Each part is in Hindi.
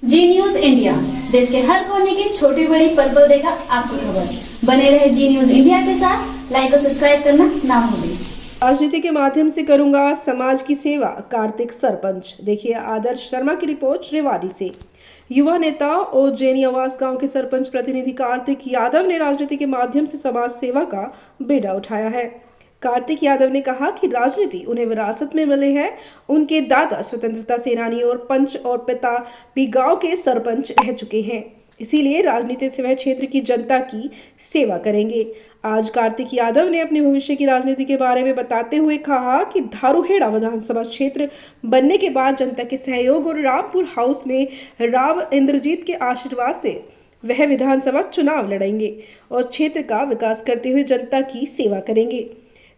जी न्यूज इंडिया देश के हर कोने की छोटी बड़ी पल पल देगा आपकी खबर। बने रहे जी न्यूज इंडिया के साथ। लाइक और सब्सक्राइब करना ना भूलें। राजनीति के माध्यम से करूंगा समाज की सेवा, कार्तिक सरपंच। देखिए आदर्श शर्मा की रिपोर्ट रेवाड़ी से। युवा नेता और जैनी आवास गांव के सरपंच प्रतिनिधि कार्तिक यादव ने राजनीति के माध्यम से समाज सेवा का बेड़ा उठाया है। कार्तिक यादव ने कहा कि राजनीति उन्हें विरासत में मिले है। उनके दादा स्वतंत्रता सेनानी और पंच और पिता भी गांव के सरपंच रह चुके हैं, इसीलिए राजनीति से वह क्षेत्र की जनता की सेवा करेंगे। आज कार्तिक यादव ने अपने भविष्य की राजनीति के बारे में बताते हुए कहा कि धारूहेड़ा विधानसभा क्षेत्र बनने के बाद जनता के सहयोग और रामपुर हाउस में राव इंद्रजीत के आशीर्वाद से वह विधानसभा चुनाव लड़ेंगे और क्षेत्र का विकास करते हुए जनता की सेवा करेंगे।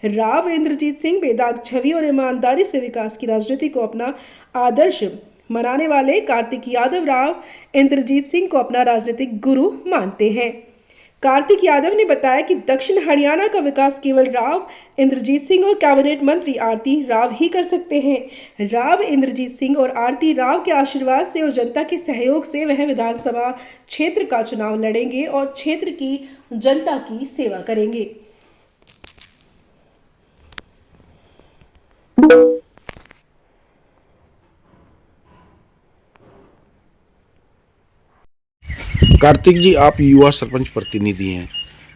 राव इंद्रजीत सिंह बेदाग छवि और ईमानदारी से विकास की राजनीति को अपना आदर्श मनाने वाले कार्तिक यादव राव इंद्रजीत सिंह को अपना राजनीतिक गुरु मानते हैं। कार्तिक यादव ने बताया कि दक्षिण हरियाणा का विकास केवल राव इंद्रजीत सिंह और कैबिनेट मंत्री आरती राव ही कर सकते हैं। राव इंद्रजीत सिंह और आरती राव के आशीर्वाद से और जनता के सहयोग से वह विधानसभा क्षेत्र का चुनाव लड़ेंगे और क्षेत्र की जनता की सेवा करेंगे। कार्तिक जी, आप युवा सरपंच प्रतिनिधि हैं।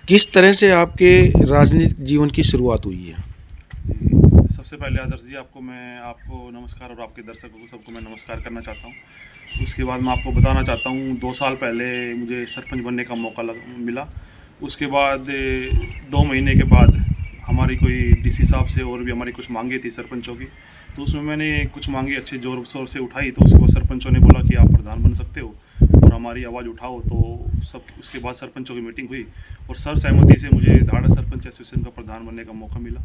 किस तरह से आपके राजनीतिक जीवन की शुरुआत हुई है? सबसे पहले आदर्श जी, आपको नमस्कार और आपके दर्शकों को सबको मैं नमस्कार करना चाहता हूं। उसके बाद मैं आपको बताना चाहता हूं 2 साल पहले मुझे सरपंच बनने का मौका मिला। उसके बाद 2 महीने के बाद हमारी कोई डीसी साहब से और भी हमारी कुछ मांगे थी सरपंचों की, तो उसमें मैंने कुछ मांगे अच्छे ज़ोर शोर से उठाई। तो उसके बाद सरपंचों ने बोला कि आप प्रधान बन सकते हो और हमारी आवाज़ उठाओ। तो उसके बाद सरपंचों की मीटिंग हुई और सर्वसहमति से मुझे धाड़ा सरपंच एसोसिएशन का प्रधान बनने का मौका मिला।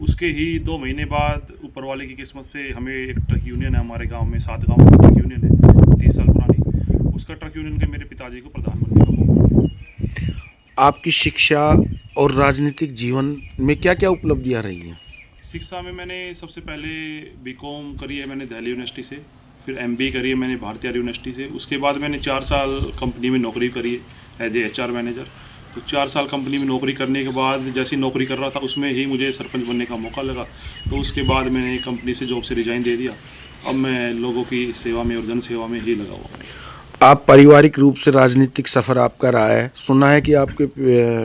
उसके ही 2 महीने बाद ऊपर वाले की किस्मत से हमें एक ट्रक यूनियन है हमारे गांव में, 7 गाँव में ट्रक यूनियन है 30 साल पुरानी। उसका ट्रक यूनियन के मेरे पिताजी को प्रधान बनने का मौका। आपकी शिक्षा और राजनीतिक जीवन में क्या क्या उपलब्धियां रही हैं? शिक्षा में मैंने सबसे पहले बीकॉम करी है मैंने दिल्ली यूनिवर्सिटी से, फिर एमबीए करी है मैंने भारतीय यूनिवर्सिटी से। उसके बाद मैंने 4 साल कंपनी में नौकरी करी है एज ए HR मैनेजर। तो 4 साल कंपनी में नौकरी करने के बाद जैसी नौकरी कर रहा था उसमें ही मुझे सरपंच बनने का मौका लगा। तो उसके बाद मैंने कंपनी से जॉब से रिजाइन दे दिया। अब मैं लोगों की सेवा में और जन सेवा में ही लगा हुआ हूँ। आप पारिवारिक रूप से राजनीतिक सफ़र आपका रहा है। सुना है कि आपके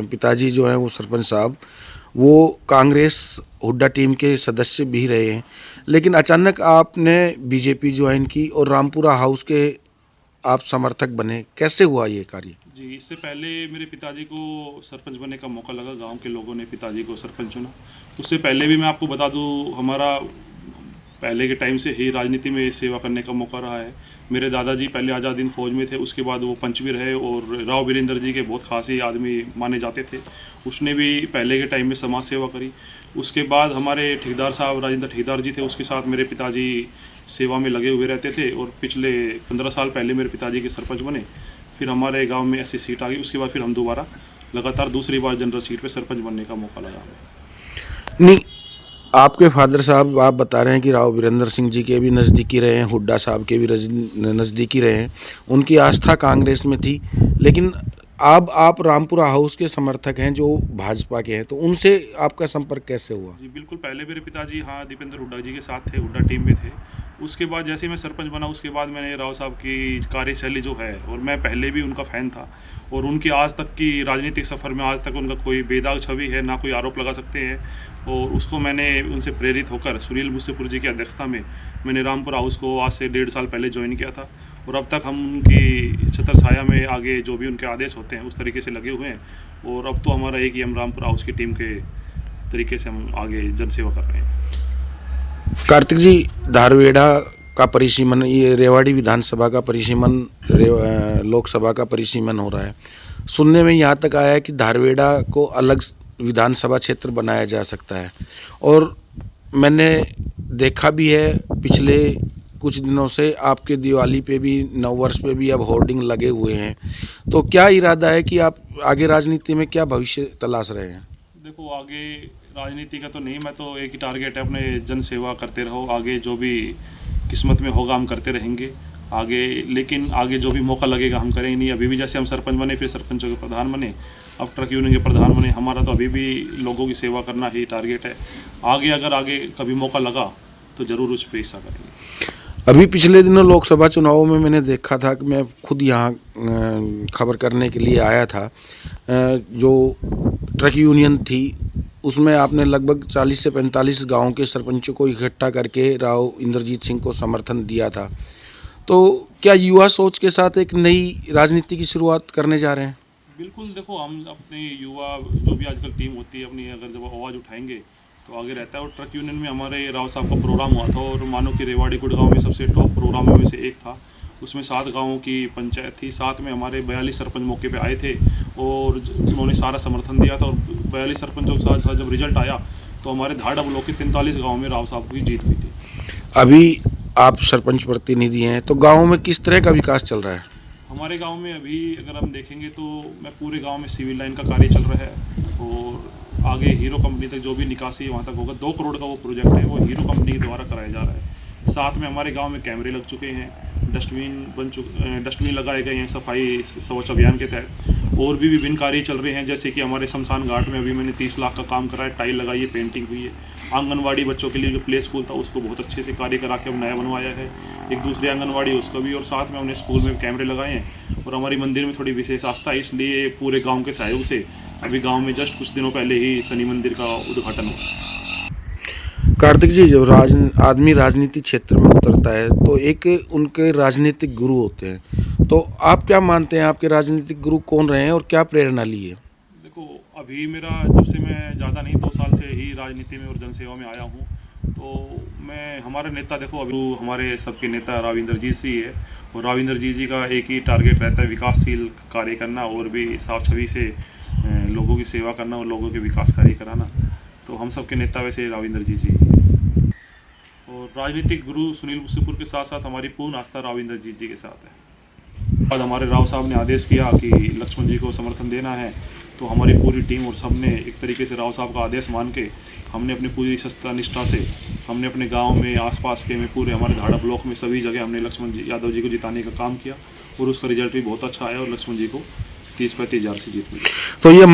पिताजी जो हैं वो सरपंच साहब, वो कांग्रेस हुड्डा टीम के सदस्य भी रहे हैं, लेकिन अचानक आपने बीजेपी ज्वाइन की और रामपुरा हाउस के आप समर्थक बने। कैसे हुआ ये कार्य? जी, इससे पहले मेरे पिताजी को सरपंच बनने का मौका लगा। गांव के लोगों ने पिताजी को सरपंच चुना। उससे पहले भी मैं आपको बता दूं, हमारा पहले के टाइम से ही राजनीति में सेवा करने का मौका रहा है। मेरे दादाजी पहले आज़ाद हिंद फौज में थे, उसके बाद वो पंच भी रहे और राव वीरेंद्र जी के बहुत खास ही आदमी माने जाते थे। उसने भी पहले के टाइम में समाज सेवा करी। उसके बाद हमारे ठेकेदार साहब राजेंद्र ठेकेदार जी थे, उसके साथ मेरे पिताजी सेवा में लगे हुए रहते थे और पिछले 15 साल पहले मेरे पिताजी के सरपंच बने। फिर हमारे गाँव में ऐसी सीट आ गई। उसके बाद फिर हम दोबारा लगातार दूसरी बार जनरल सीट पर सरपंच बनने का मौका लगा हमें। नहीं, आपके फादर साहब आप बता रहे हैं कि राव वीरेंद्र सिंह जी के भी नज़दीकी रहे हैं, हुड्डा साहब के भी नज़दीकी रहे हैं, उनकी आस्था कांग्रेस में थी, लेकिन अब आप रामपुरा हाउस के समर्थक हैं जो भाजपा के हैं, तो उनसे आपका संपर्क कैसे हुआ? जी बिल्कुल, पहले मेरे पिताजी दीपेंद्र हुड्डा जी के साथ थे, हुड्डा टीम में थे। उसके बाद जैसे मैं सरपंच बना उसके बाद मैंने राव साहब की कार्यशैली जो है, और मैं पहले भी उनका फ़ैन था, और उनकी आज तक की राजनीतिक सफ़र में आज तक उनका कोई बेदाग छवि है ना कोई आरोप लगा सकते हैं। और उसको मैंने उनसे प्रेरित होकर सुनील मुसेपुर जी की अध्यक्षता में मैंने रामपुर हाउस को आज से 1.5 साल पहले ज्वाइन किया था। और अब तक हम उनकी छत्र छाया में आगे जो भी उनके आदेश होते हैं उस तरीके से लगे हुए हैं। और अब तो हमारा एक ही हम रामपुर हाउस की टीम के तरीके से हम आगे जनसेवा कर रहे हैं। कार्तिक जी, धारूहेड़ा का परिसीमन, ये रेवाड़ी विधानसभा का परिसीमन, लोकसभा का परिसीमन हो रहा है। सुनने में यहाँ तक आया है कि धारूहेड़ा को अलग विधानसभा क्षेत्र बनाया जा सकता है, और मैंने देखा भी है पिछले कुछ दिनों से आपके दिवाली पे भी, नववर्ष पे भी अब होर्डिंग लगे हुए हैं। तो क्या इरादा है कि आप आगे राजनीति में क्या भविष्य तलाश रहे हैं? देखो, आगे राजनीति का तो नहीं, मैं तो एक ही टारगेट है अपने जन सेवा करते रहो। आगे जो भी किस्मत में होगा हम करते रहेंगे। आगे, लेकिन आगे जो भी मौका लगेगा हम करेंगे नहीं। अभी भी जैसे हम सरपंच बने, फिर सरपंचों के प्रधान बने, अब ट्रक यूनियन के प्रधान बने, हमारा तो अभी भी लोगों की सेवा करना ही टारगेट है। आगे कभी मौका लगा तो ज़रूर उस पर हिस्सा करेंगे। अभी पिछले दिनों लोकसभा चुनावों में मैंने देखा था कि मैं खुद यहाँ खबर करने के लिए आया था। जो ट्रक यूनियन थी उसमें आपने लगभग 40 से 45 गाँव के सरपंचों को इकट्ठा करके राव इंद्रजीत सिंह को समर्थन दिया था। तो क्या युवा सोच के साथ एक नई राजनीति की शुरुआत करने जा रहे हैं? बिल्कुल, देखो हम अपने युवा जो भी आजकल टीम होती है अपनी, अगर जब आवाज़ उठाएंगे तो आगे रहता है। और ट्रक यूनियन में हमारे राव साहब का प्रोग्राम हुआ था और मानो कि रेवाड़ी गुड़गांव में सबसे टॉप प्रोग्रामों में से एक था। उसमें 7 गाँवों की पंचायत थी, साथ में हमारे 42 सरपंच मौके पे आए थे और उन्होंने सारा समर्थन दिया था। और 42 सरपंचों के साथ जब रिजल्ट आया तो हमारे धाड़ ब्लॉक के 43 गाँव में राव साहब की जीत हुई थी। अभी आप सरपंच प्रतिनिधि हैं, तो गाँव में किस तरह का विकास चल रहा है? हमारे गांव में अभी अगर हम देखेंगे तो मैं पूरे गांव में सिविल लाइन का कार्य चल रहा है और आगे हीरो कंपनी तक जो भी निकासी वहां तक होगा, 2 करोड़ का वो प्रोजेक्ट है, वो हीरो कंपनी के द्वारा कराया जा रहा है। साथ में हमारे गांव में कैमरे लग चुके हैं, डस्टबिन लगाए गए हैं सफाई स्वच्छ अभियान के तहत। और भी विभिन्न कार्य चल रहे हैं, जैसे कि हमारे शमशान घाट में अभी मैंने 30 लाख का काम करा है, टाइल लगाई है, पेंटिंग हुई है। आंगनवाड़ी बच्चों के लिए जो प्ले स्कूल था उसको बहुत अच्छे से कार्य करा के हम नया बनवाया है, एक दूसरी आंगनवाड़ी उसका भी। और साथ में हमने स्कूल में कैमरे लगाए हैं और हमारी मंदिर में थोड़ी विशेष आस्था है, इसलिए पूरे गांव के सहयोग से अभी गांव में जस्ट कुछ दिनों पहले ही शनि मंदिर का उद्घाटन हुआ। कार्तिक जी, जब आदमी राजनीतिक क्षेत्र में उतरता है तो एक उनके राजनीतिक गुरु होते हैं, तो आप क्या मानते हैं, आपके राजनीतिक गुरु कौन रहे हैं और क्या प्रेरणा ली है? देखो, अभी मेरा जब से मैं ज़्यादा नहीं 2 साल से ही राजनीति में और जनसेवा में आया हूँ, तो मैं हमारे नेता, देखो अभी हमारे सबके नेता राव इंद्रजीत सिंह है और राव इंद्रजीत जी का एक ही टारगेट रहता है, विकासशील कार्य करना और भी साफ छवि से लोगों की सेवा करना और लोगों के विकास कार्य कराना। तो हम सबके नेता वैसे राव इंद्रजीत जी और राजनीतिक गुरु सुनील मुसीपुर के साथ साथ हमारी पूर्ण आस्था राव इंद्रजीत जी के साथ है। बाद हमारे राव साहब ने आदेश किया कि लक्ष्मण जी को समर्थन देना है, तो हमारी पूरी टीम और सबने एक तरीके से राव साहब का आदेश मान के हमने अपनी पूरी सत्ता निष्ठा से हमने अपने गांव में, आसपास के में, पूरे हमारे धाड़ा ब्लॉक में सभी जगह हमने लक्ष्मण जी यादव जी को जिताने का काम किया और उसका रिजल्ट भी बहुत अच्छा आया और लक्ष्मण जी को 30-35 हज़ार से जीत मिली। तो ये